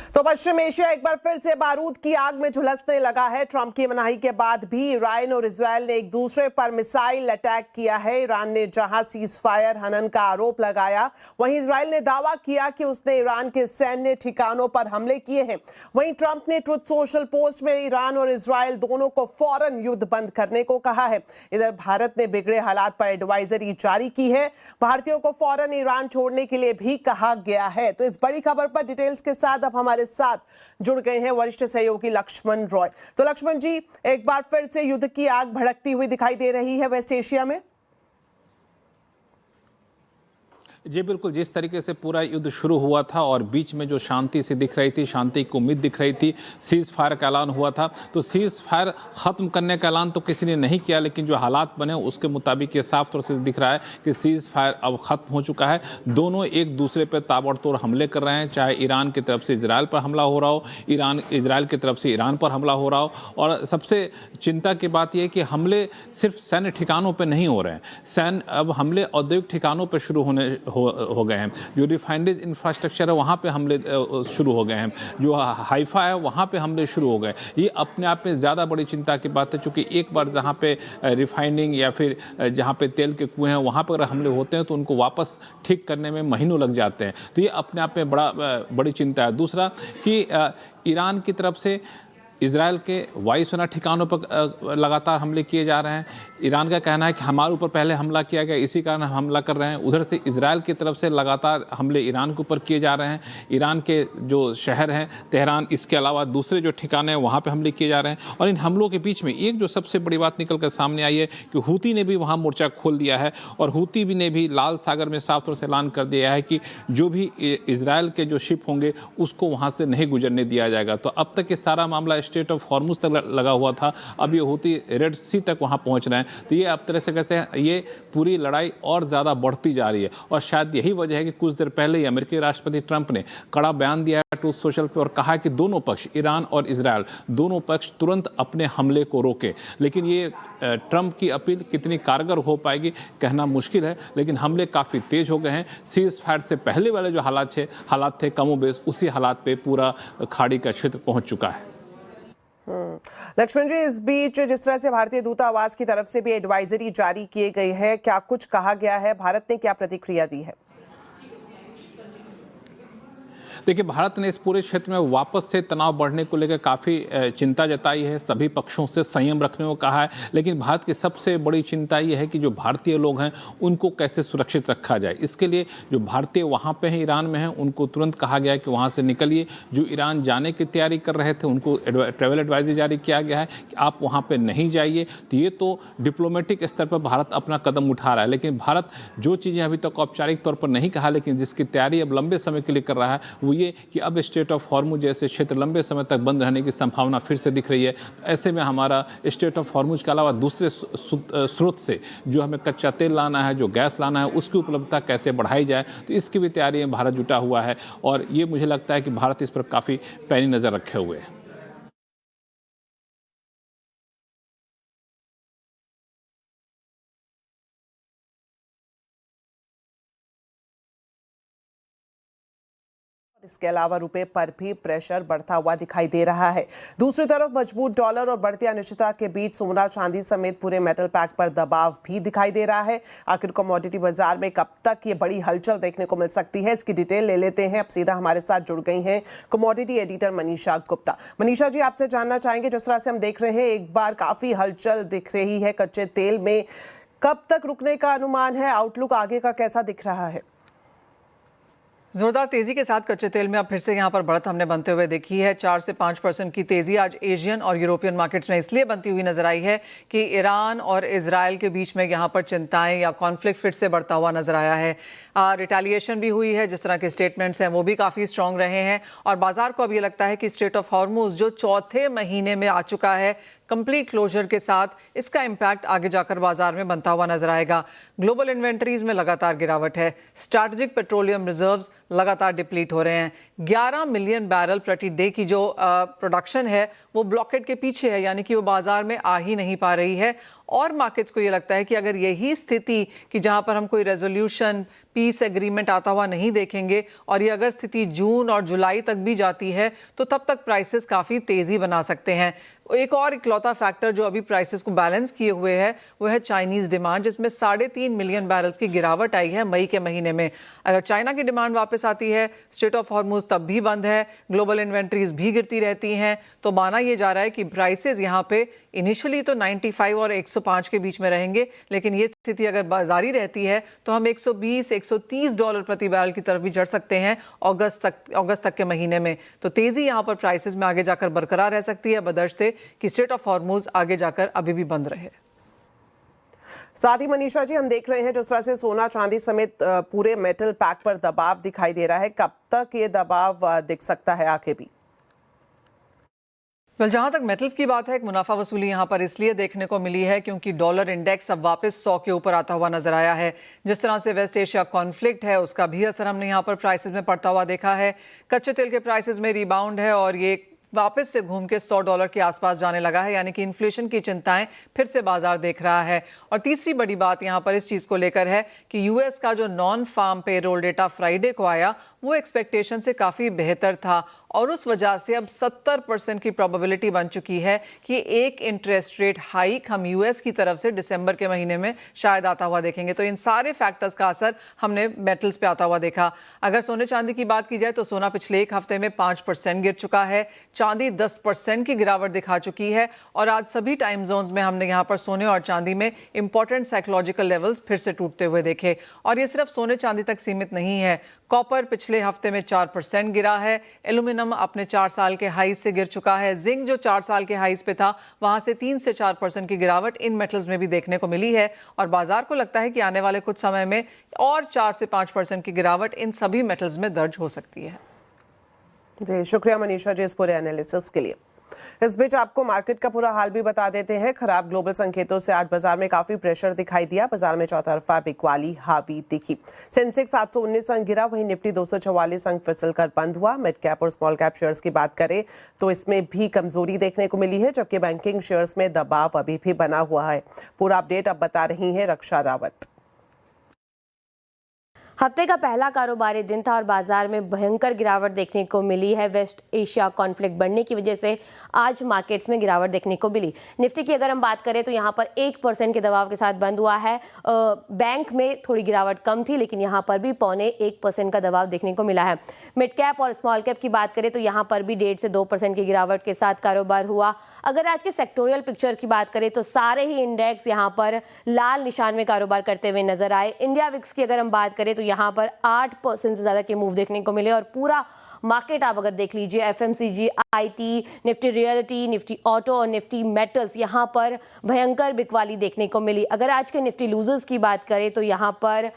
तो पश्चिम एशिया एक बार फिर से बारूद की आग में झुलसने लगा है। ट्रंप की मनाही के बाद भी ईरान और इजरायल ने एक दूसरे पर मिसाइल अटैक किया है। ईरान ने जहां सीज फायर हनन का आरोप लगाया, वहीं इजरायल ने दावा किया कि उसने ईरान के सैन्य ठिकानों पर हमले किए हैं। वहीं ट्रंप ने ट्रुथ सोशल पोस्ट में ईरान और इजरायल दोनों को फौरन युद्ध बंद करने को कहा है। इधर भारत ने बिगड़े हालात पर एडवाइजरी जारी की है। भारतीयों को फौरन ईरान छोड़ने के लिए भी कहा गया है। तो इस बड़ी खबर पर डिटेल्स के साथ अब हमारे साथ जुड़ गए हैं वरिष्ठ सहयोगी लक्ष्मण रॉय। तो लक्ष्मण जी, एक बार फिर से युद्ध की आग भड़कती हुई दिखाई दे रही है वेस्ट एशिया में। जी बिल्कुल, जिस तरीके से पूरा युद्ध शुरू हुआ था और बीच में जो शांति सी दिख रही थी, शांति की उम्मीद दिख रही थी, सीज फायर का ऐलान हुआ था, तो सीज फायर ख़त्म करने का ऐलान तो किसी ने नहीं किया, लेकिन जो हालात बने उसके मुताबिक ये साफ तौर से दिख रहा है कि सीज फायर अब ख़त्म हो चुका है। दोनों एक दूसरे पर ताबड़तोड़ हमले कर रहे हैं, चाहे ईरान की तरफ से इजराइल पर हमला हो रहा हो, इजराइल की तरफ से ईरान पर हमला हो रहा हो। और सबसे चिंता की बात यह है कि हमले सिर्फ सैन्य ठिकानों पर नहीं हो रहे हैं, अब हमले औद्योगिक ठिकानों पर शुरू हो गए हैं। जो रिफाइनरीज इंफ्रास्ट्रक्चर है वहाँ पे हमले शुरू हो गए हैं, जो हाइफा है वहाँ पे हमले शुरू हो गए। ये अपने आप में ज़्यादा बड़ी चिंता की बात है, क्योंकि एक बार जहाँ पे रिफाइनिंग या फिर जहाँ पे तेल के कुएँ हैं वहाँ पर अगर हमले होते हैं तो उनको वापस ठीक करने में महीनों लग जाते हैं। तो ये अपने आप में बड़ी चिंता है। दूसरा कि ईरान की तरफ से इजराइल के वायुसेना ठिकानों पर लगातार हमले किए जा रहे हैं। ईरान का कहना है कि हमारे ऊपर पहले हमला किया गया, इसी कारण हम हमला कर रहे हैं। उधर से इजराइल की तरफ से लगातार हमले ईरान के ऊपर किए जा रहे हैं। ईरान के जो शहर हैं तेहरान, इसके अलावा दूसरे जो ठिकाने हैं वहाँ पे हमले किए जा रहे हैं। और इन हमलों के बीच में एक जो सबसे बड़ी बात निकल कर सामने आई है कि हूती ने भी वहाँ मोर्चा खोल दिया है, और हूती भी ने भी लाल सागर में साफ तौर से ऐलान कर दिया है कि जो भी इजराइल के जो शिप होंगे उसको वहाँ से नहीं गुजरने दिया जाएगा। तो अब तक ये सारा मामला स्टेट ऑफ हॉर्मुज तक लगा हुआ था, अब ये हूती रेड सी तक वहाँ पहुँच रहे हैं। तो ये अब तरह से कैसे ये पूरी लड़ाई और ज़्यादा बढ़ती जा रही है। और शायद यही वजह है कि कुछ देर पहले ही अमेरिकी राष्ट्रपति ट्रंप ने कड़ा बयान दिया है ट्रूथ सोशल पे और कहा कि दोनों पक्ष, ईरान और इजरायल, दोनों पक्ष तुरंत अपने हमले को रोके। लेकिन ये ट्रंप की अपील कितनी कारगर हो पाएगी कहना मुश्किल है, लेकिन हमले काफ़ी तेज हो गए हैं। सीज फायर से पहले वाले जो हालात थे कमोबेश उसी हालात पे पूरा खाड़ी का क्षेत्र पहुंच चुका है। लक्ष्मण जी, इस बीच जिस तरह से भारतीय दूतावास की तरफ से भी एडवाइजरी जारी की गई है, क्या कुछ कहा गया है? भारत ने क्या प्रतिक्रिया दी है? देखिए, भारत ने इस पूरे क्षेत्र में वापस से तनाव बढ़ने को लेकर काफ़ी चिंता जताई है, सभी पक्षों से संयम रखने को कहा है। लेकिन भारत की सबसे बड़ी चिंता ये है कि जो भारतीय लोग हैं उनको कैसे सुरक्षित रखा जाए। इसके लिए जो भारतीय वहाँ पे हैं, ईरान में हैं, उनको तुरंत कहा गया है कि वहाँ से निकलिए। जो ईरान जाने की तैयारी कर रहे थे उनको ट्रैवल एडवाइजरी जारी किया गया है कि आप वहाँ पर नहीं जाइए। तो ये तो डिप्लोमेटिक स्तर पर भारत अपना कदम उठा रहा है, लेकिन भारत जो चीज़ें अभी तक औपचारिक तौर पर नहीं कहा, लेकिन जिसकी तैयारी अब लंबे समय के लिए कर रहा है वो ये कि अब स्टेट ऑफ हॉर्मुज जैसे क्षेत्र लंबे समय तक बंद रहने की संभावना फिर से दिख रही है। तो ऐसे में हमारा स्टेट ऑफ हॉर्मुज के अलावा दूसरे स्रोत से जो हमें कच्चा तेल लाना है, जो गैस लाना है, उसकी उपलब्धता कैसे बढ़ाई जाए, तो इसकी भी तैयारी में भारत जुटा हुआ है। और ये मुझे लगता है कि भारत इस पर काफ़ी पैनी नज़र रखे हुए है। इसके अलावा रुपए पर भी प्रेशर बढ़ता हुआ दिखाई दे रहा है। दूसरी तरफ मजबूत डॉलर और बढ़ती अनिश्चितता के बीच सोना चांदी समेत पूरे मेटल पैक पर दबाव भी दिखाई दे रहा है। आखिर कमोडिटी बाजार में कब तक ये बड़ी हलचल देखने को मिल सकती है, इसकी डिटेल ले लेते हैं। अब सीधा हमारे साथ जुड़ गई हैं कमोडिटी एडिटर मनीषा गुप्ता। मनीषा जी, आपसे जानना चाहेंगे, जिस तरह से हम देख रहे हैं एक बार काफी हलचल दिख रही है कच्चे तेल में, कब तक रुकने का अनुमान है? आउटलुक आगे का कैसा दिख रहा है? जोरदार तेजी के साथ कच्चे तेल में अब फिर से यहां पर बढ़त हमने बनते हुए देखी है। 4 से 5% की तेजी आज एशियन और यूरोपियन मार्केट्स में इसलिए बनती हुई नजर आई है कि ईरान और इजराइल के बीच में यहां पर चिंताएं या कॉन्फ्लिक्ट फिर से बढ़ता हुआ नजर आया है। रिटेलिएशन भी हुई है, जिस तरह के स्टेटमेंट्स हैं वो भी काफ़ी स्ट्रॉन्ग रहे हैं। और बाजार को अब ये लगता है कि स्ट्रेट ऑफ हॉर्मुज जो चौथे महीने में आ चुका है कंप्लीट क्लोजर के साथ, इसका इम्पैक्ट आगे जाकर बाजार में बनता हुआ नजर आएगा। ग्लोबल इन्वेंटरीज में लगातार गिरावट है, स्ट्रैटेजिक पेट्रोलियम रिजर्व्स लगातार डिप्लीट हो रहे हैं। 11 मिलियन बैरल प्रति डे की जो प्रोडक्शन है वो ब्लॉकेट के पीछे है, यानी कि वो बाजार में आ ही नहीं पा रही है। और मार्केट्स को ये लगता है कि अगर यही स्थिति कि जहां पर हम कोई रेजोल्यूशन पीस एग्रीमेंट आता हुआ नहीं देखेंगे और ये अगर स्थिति जून और जुलाई तक भी जाती है तो तब तक प्राइसेस काफ़ी तेज़ी बना सकते हैं। एक और इकलौता फैक्टर जो अभी प्राइसेस को बैलेंस किए हुए है वो है चाइनीज़ डिमांड, जिसमें 3.5 मिलियन बैरल्स की गिरावट आई है मई के महीने में। अगर चाइना की डिमांड वापस आती है, स्ट्रेट ऑफ हॉर्मुज तब भी बंद है, ग्लोबल इन्वेंट्रीज भी गिरती रहती हैं, तो माना यह जा रहा है कि प्राइसेस यहाँ पे इनिशियली तो 95 और 105 के बीच में रहेंगे, लेकिन ये स्थिति अगर जारी रहती है तो हम 120-130 डॉलर प्रति बैरल की तरफ भी चढ़ सकते हैं अगस्त तक के महीने में। तो तेजी यहाँ पर प्राइसेस में आगे जाकर बरकरार रह सकती है, बदर्शते कि स्ट्रेट ऑफ हॉर्मुज आगे जाकर अभी भी बंद रहे। साथ ही मनीषा जी, हम देख रहे हैं जिस तरह से सोना चांदी समेत पूरे मेटल पैक पर दबाव दिखाई दे रहा है, कब तक ये दबाव दिख सकता है आगे भी? जहां तक मेटल्स की बात है, एक मुनाफा वसूली यहां पर इसलिए देखने को मिली है क्योंकि डॉलर इंडेक्स अब वापस 100 के ऊपर आता हुआ नजर आया है। जिस तरह से वेस्ट एशिया कॉन्फ्लिक्ट है उसका भी असर हमने यहां पर प्राइसेस में पड़ता हुआ देखा है। कच्चे तेल के प्राइसेस में रिबाउंड है और ये वापस से घूम के $100 के आसपास जाने लगा है, यानी कि इन्फ्लेशन की चिंताएं फिर से बाजार देख रहा है। और तीसरी बड़ी बात यहां पर इस चीज को लेकर है कि यूएस का जो non farm payroll data Friday को आया वो एक्सपेक्टेशन से काफ़ी बेहतर था और उस वजह से अब 70% की प्रोबेबिलिटी बन चुकी है कि एक इंटरेस्ट रेट हाइक हम यूएस की तरफ से दिसंबर के महीने में शायद आता हुआ देखेंगे। तो इन सारे फैक्टर्स का असर हमने मेटल्स पे आता हुआ देखा। अगर सोने चांदी की बात की जाए तो सोना पिछले एक हफ्ते में 5% गिर चुका है, चांदी 10% की गिरावट दिखा चुकी है और आज सभी टाइम जोन्स में हमने यहाँ पर सोने और चांदी में इंपॉर्टेंट साइकोलॉजिकल लेवल्स फिर से टूटते हुए देखे। और ये सिर्फ सोने चांदी तक सीमित नहीं है, कॉपर पिछले हफ्ते में 4% गिरा है, एल्यूमिनियम अपने 4 साल के हाई से गिर चुका है, जिंक जो 4 साल के हाईज पे था वहां से 3 से 4% की गिरावट इन मेटल्स में भी देखने को मिली है और बाजार को लगता है कि आने वाले कुछ समय में और 4 से 5% की गिरावट इन सभी मेटल्स में दर्ज हो सकती है। जी शुक्रिया मनीषा जी इस पूरे एनालिसिस के लिए। इस बीच आपको मार्केट का पूरा हाल भी बता देते हैं। खराब ग्लोबल संकेतों से आज बाजार में काफी प्रेशर दिखाई दिया। बाजार में चौतरफा बिकवाली हावी दिखी। सेंसेक्स 719 अंक गिरा, वहीं निफ्टी 244 अंक फिसलकर बंद हुआ। मिड कैप और स्मॉल कैप शेयर्स की बात करें तो इसमें भी कमजोरी देखने को मिली है, जबकि बैंकिंग शेयर्स में दबाव अभी भी बना हुआ है। पूरा अपडेट अब बता रही है रक्षा रावत। हफ्ते का पहला कारोबारी दिन था और बाजार में भयंकर गिरावट देखने को मिली है। वेस्ट एशिया कॉन्फ्लिक्ट बढ़ने की वजह से आज मार्केट्स में गिरावट देखने को मिली। निफ्टी की अगर हम बात करें तो यहाँ पर 1% के दबाव के साथ बंद हुआ है। बैंक में थोड़ी गिरावट कम थी, लेकिन यहाँ पर भी 0.25% का दबाव देखने को मिला है। मिड कैप और स्मॉल कैप की बात करें तो यहाँ पर भी 1.5 से 2% की गिरावट के साथ कारोबार हुआ। अगर आज के सेक्टोरियल पिक्चर की बात करें तो सारे ही इंडेक्स यहाँ पर लाल निशान में कारोबार करते हुए नजर आए। इंडिया विक्स की अगर हम बात करें तो यहाँ पर 8% से ज्यादा के मूव देखने को मिले और पूरा मार्केट आप अगर देख लीजिए, FMCG, IT, Nifty reality, Nifty auto और निफ्टी मेटल्स, यहाँ पर भयंकर बिकवाली देखने को मिली। अगर आज के निफ्टी लूजर्स की बात करें तो यहाँ पर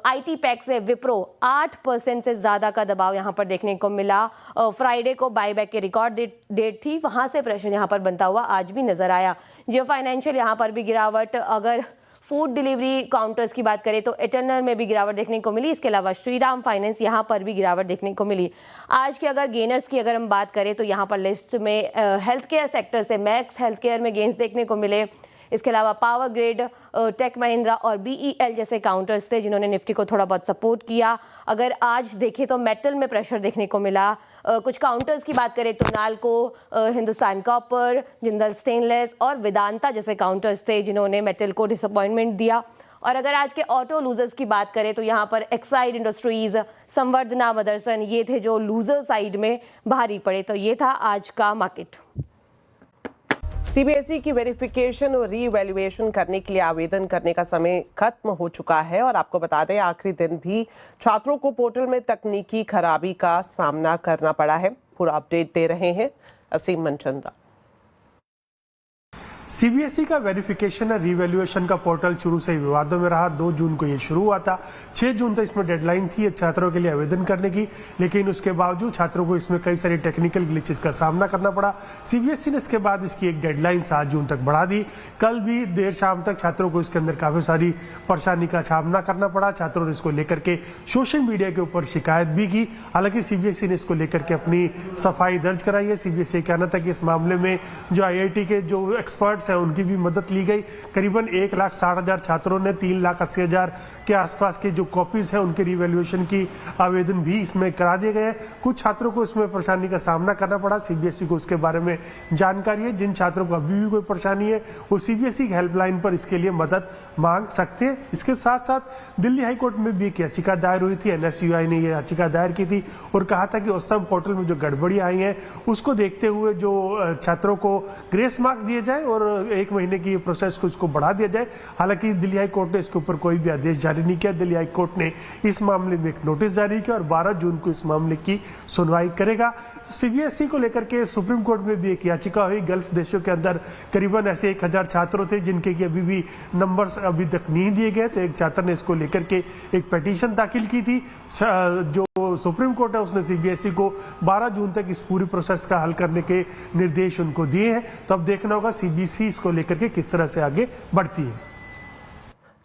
आईटी पैक से विप्रो 8% से ज़्यादा का दबाव यहाँ पर देखने को मिला। फ्राइडे को बाईबैक के रिकॉर्ड डेट थी, वहाँ से प्रेशर यहाँ पर बनता हुआ आज भी नजर आया। जियो फाइनेंशियल यहाँ पर भी गिरावट। अगर फूड डिलीवरी काउंटर्स की बात करें तो इटर्नल में भी गिरावट देखने को मिली। इसके अलावा श्रीराम फाइनेंस यहाँ पर भी गिरावट देखने को मिली। आज के अगर गेनर्स की अगर हम बात करें तो यहाँ पर लिस्ट में हेल्थ केयर सेक्टर से मैक्स हेल्थ केयर में गेंस देखने को मिले। इसके अलावा पावर ग्रिड, टेक महिंद्रा और बीईएल जैसे काउंटर्स थे जिन्होंने निफ्टी को थोड़ा बहुत सपोर्ट किया। अगर आज देखें तो मेटल में प्रेशर देखने को मिला। कुछ काउंटर्स की बात करें तो नाल्को, हिंदुस्तान कॉपर, जिंदल स्टेनलेस और वेदांता जैसे काउंटर्स थे जिन्होंने मेटल को डिसअपॉइंटमेंट दिया। और अगर आज के ऑटो लूजर्स की बात करें तो यहाँ पर एक्साइड इंडस्ट्रीज, संवर्धना, मदरसन ये थे जो लूजर साइड में भारी पड़े। तो ये था आज का मार्केट। सीबीएसई की वेरिफिकेशन और रीवैल्यूएशन करने के लिए आवेदन करने का समय खत्म हो चुका है और आपको बता दें आखिरी दिन भी छात्रों को पोर्टल में तकनीकी खराबी का सामना करना पड़ा है। पूरा अपडेट दे रहे हैं असीम मनचंदा। सीबीएसई का वेरिफिकेशन और रीवैल्यूएशन का पोर्टल शुरू से ही विवादों में रहा। 2 जून को ये शुरू हुआ था। 6 जून तक इसमें डेडलाइन थी छात्रों के लिए आवेदन करने की, लेकिन उसके बावजूद छात्रों को इसमें कई सारी टेक्निकल ग्लिचेस का सामना करना पड़ा। सीबीएसई ने इसके बाद इसकी एक डेडलाइन 7 जून तक बढ़ा दी। कल भी देर शाम तक छात्रों को इसके अंदर काफी सारी परेशानी का सामना करना पड़ा। छात्रों ने इसको लेकर के सोशल मीडिया के ऊपर शिकायत भी की। हालांकि सीबीएसई ने इसको लेकर के अपनी सफाई दर्ज कराई है। सीबीएसई कहना था कि इस मामले में जो आईआईटी के जो एक्सपर्ट एक्सपर्ट्स हैं उनकी भी मदद ली गई। करीबन 1,60,000 छात्रों ने 3,80,000 के आसपास के जो कॉपीज हैं उनके रिवैल्यूएशन की आवेदन भी इसमें करा दिए गए। कुछ छात्रों को इसमें परेशानी का सामना करना पड़ा, सीबीएसई को उसके बारे में जानकारी है। जिन छात्रों को अभी भी कोई परेशानी है वो सीबीएसई की हेल्पलाइन पर इसके लिए मदद मांग सकते हैं। इसके साथ साथ दिल्ली हाईकोर्ट में भी एक याचिका दायर हुई थी, एनएसयूआई ने यह याचिका दायर की थी और कहा था कि OSAM पोर्टल में जो गड़बड़ी आई है उसको देखते हुए जो छात्रों को ग्रेस मार्क्स दिए जाए और 1 महीने की प्रोसेस को इसको बढ़ा दिया जाए। हालांकि दिल्ली हाई कोर्ट ने इसके ऊपर कोई भी आदेश जारी नहीं किया। दिल्ली हाई कोर्ट ने इस मामले में एक नोटिस जारी किया और 12 जून को इस मामले की सुनवाई करेगा। सीबीएसई को लेकर के सुप्रीम कोर्ट में भी एक याचिका हुई। गल्फ देशों के अंदर करीबन ऐसे 1000 छात्रों थे जिनके की अभी भी नंबर्स अभी तक नहीं दिए गए, तो एक छात्र ने इसको लेकर के एक पिटीशन दाखिल की थी। जो सुप्रीम कोर्ट है उसने सीबीएसई को 12 जून तक इस पूरी प्रोसेस का हल करने के निर्देश उनको दिए हैं। तो अब देखना होगा सीबीएसई इसको लेकर के किस तरह से आगे बढ़ती है।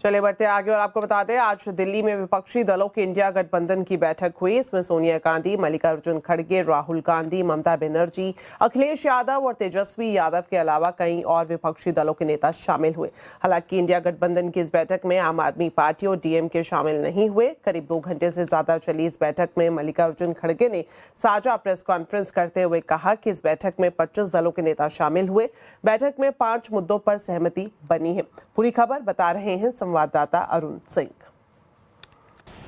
चलिए बढ़ते आगे और आपको बता दें आज दिल्ली में विपक्षी दलों की इंडिया गठबंधन की बैठक हुई। इसमें सोनिया गांधी, मल्लिकार्जुन खड़गे, राहुल गांधी, ममता बनर्जी, अखिलेश यादव और तेजस्वी यादव के अलावा कई और विपक्षी दलों के नेता शामिल हुए। हालांकि इंडिया गठबंधन की इस बैठक में आम आदमी पार्टी और डीएमके शामिल नहीं हुए। करीब 2 घंटे से ज्यादा चली इस बैठक में मल्लिकार्जुन खड़गे ने साझा प्रेस कॉन्फ्रेंस करते हुए कहा कि इस बैठक में 25 दलों के नेता शामिल हुए। बैठक में 5 मुद्दों पर सहमति बनी है। पूरी खबर बता रहे हैं संवाददाता अरुण सिंह।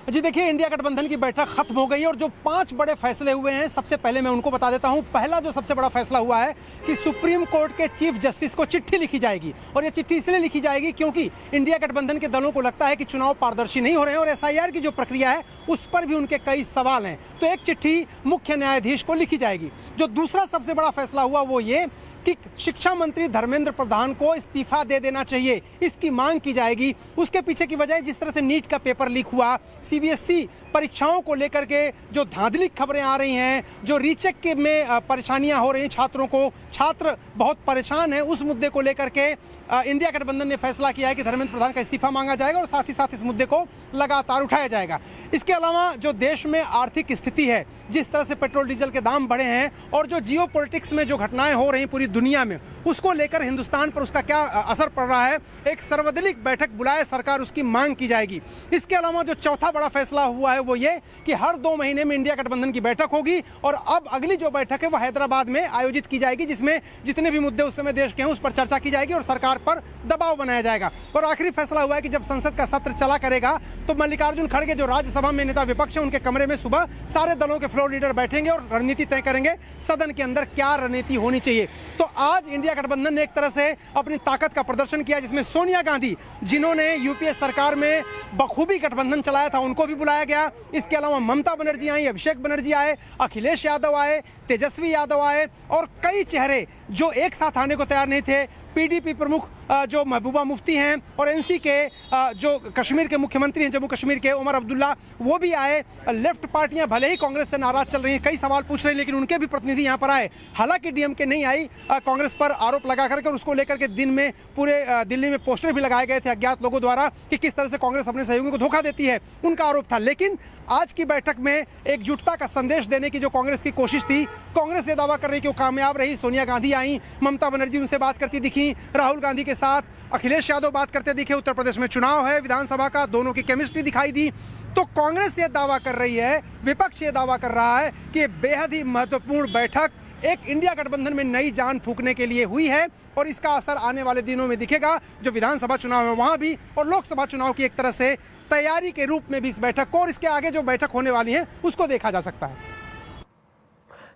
जी देखिए, इंडिया गठबंधन की बैठक खत्म हो गई और जो 5 बड़े फैसले हुए हैं सबसे पहले मैं उनको बता देता हूं। पहला जो सबसे बड़ा फैसला हुआ है कि सुप्रीम कोर्ट के चीफ जस्टिस को चिट्ठी लिखी जाएगी और ये चिट्ठी इसलिए लिखी जाएगी क्योंकि इंडिया गठबंधन के दलों को लगता है कि चुनाव पारदर्शी नहीं हो रहे हैं और एसआईआर की जो प्रक्रिया है उस पर भी उनके कई सवाल हैं। तो एक चिट्ठी मुख्य न्यायाधीश को लिखी जाएगी। जो दूसरा सबसे बड़ा फैसला हुआ वो ये कि शिक्षा मंत्री धर्मेंद्र प्रधान को इस्तीफा दे देना चाहिए, इसकी मांग की जाएगी। उसके पीछे की वजह जिस तरह से नीट का पेपर लीक हुआ, सीबीएसई परीक्षाओं को लेकर के जो धांधली खबरें आ रही हैं, जो रीचेक के में परेशानियां हो रही हैं छात्रों को, छात्र बहुत परेशान हैं, उस मुद्दे को लेकर के इंडिया गठबंधन ने फैसला किया है कि धर्मेंद्र प्रधान का इस्तीफा मांगा जाएगा और साथ ही साथ इस मुद्दे को लगातार उठाया जाएगा। इसके अलावा जो देश में आर्थिक स्थिति है, जिस तरह से पेट्रोल डीजल के दाम बढ़े हैं और जो जियो पॉलिटिक्स में जो घटनाएं हो रही पूरी दुनिया में, उसको लेकर हिंदुस्तान पर उसका क्या असर पड़ रहा है, एक सर्वदलीय बैठक बुलाए सरकार, उसकी मांग की जाएगी। इसके अलावा जो चौथा बड़ा फैसला हुआ है वो ये कि हर 2 महीने में इंडिया गठबंधन की बैठक होगी और अब अगली जो बैठक है वो हैदराबाद में आयोजित की जाएगी, जिसमें जितने भी मुद्दे उस समय देश के हैं उस पर चर्चा की जाएगी और सरकार पर दबाव बनाया जाएगा। और आखिरी फैसला हुआ है कि जब संसद का सत्र चला करेगा तो मल्लिकार्जुन खड़गे जो राज्यसभा में नेता विपक्ष है उनके कमरे में सुबह सारे दलों के फ्लोर लीडर बैठेंगे और रणनीति तय करेंगे सदन के अंदर क्या रणनीति होनी चाहिए। तो आज इंडिया गठबंधन ने एक तरह से अपनी ताकत का प्रदर्शन किया, जिसमें सोनिया गांधी जिन्होंने यूपीए सरकार में बखूबी गठबंधन चलाया था उनको भी बुलाया गया। इसके अलावा ममता बनर्जी आई, अभिषेक बनर्जी आए, अखिलेश यादव आए, तेजस्वी यादव आए और कई चेहरे जो एक साथ आने को तैयार नहीं थे। पीडीपी प्रमुख जो महबूबा मुफ्ती हैं और एनसी के जो कश्मीर के मुख्यमंत्री हैं जम्मू कश्मीर के उमर अब्दुल्ला, वो भी आए। लेफ्ट पार्टियां भले ही कांग्रेस से नाराज चल रही हैं, कई सवाल पूछ रही हैं, लेकिन उनके भी प्रतिनिधि यहां पर आए। हालांकि डीएमके नहीं आई, कांग्रेस पर आरोप लगा करके, और उसको लेकर के दिन में पूरे दिल्ली में पोस्टर भी लगाए गए थे अज्ञात लोगों द्वारा कि किस तरह से कांग्रेस अपने सहयोगियों को धोखा देती है, उनका आरोप था। लेकिन आज की बैठक में एकजुटता का संदेश देने की जो कांग्रेस की कोशिश थी, कांग्रेस ये दावा कर रही कि वो कामयाब रही। सोनिया गांधी आई, ममता बनर्जी उनसे बात करती दिखी, राहुल गांधी के साथ अखिलेश यादव बात करते दिखे। उत्तर प्रदेश में चुनाव है विधानसभा का, दोनों की केमिस्ट्री दिखाई दी। तो कांग्रेस ये दावा कर रही है, विपक्ष ये दावा कर रहा है कि बेहद ही महत्वपूर्ण बैठक एक इंडिया गठबंधन में नई जान फूंकने के लिए हुई है और इसका असर आने वाले दिनों में दिखेगा। जो विधानसभा चुनाव है वहां भी और लोकसभा चुनाव की एक तरह से तैयारी के रूप में भी इस बैठक को और इसके आगे जो बैठक होने वाली है उसको देखा जा सकता है।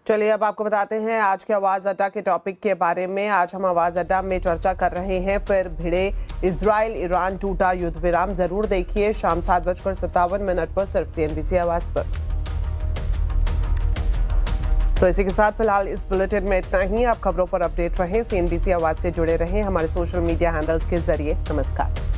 चलिए अब आपको बताते हैं आज के आवाज अड्डा के टॉपिक के बारे में। आज हम आवाज अड्डा में चर्चा कर रहे हैं फिर भिड़े इजराइल ईरान टूटा युद्ध विराम। जरूर देखिए शाम 7:57 पर सिर्फ CNBC आवाज पर। तो इसी के साथ फिलहाल इस बुलेटिन में इतना ही। आप खबरों पर अपडेट रहें, CNBC आवाज से जुड़े रहें हमारे सोशल मीडिया हैंडल्स के जरिए। नमस्कार।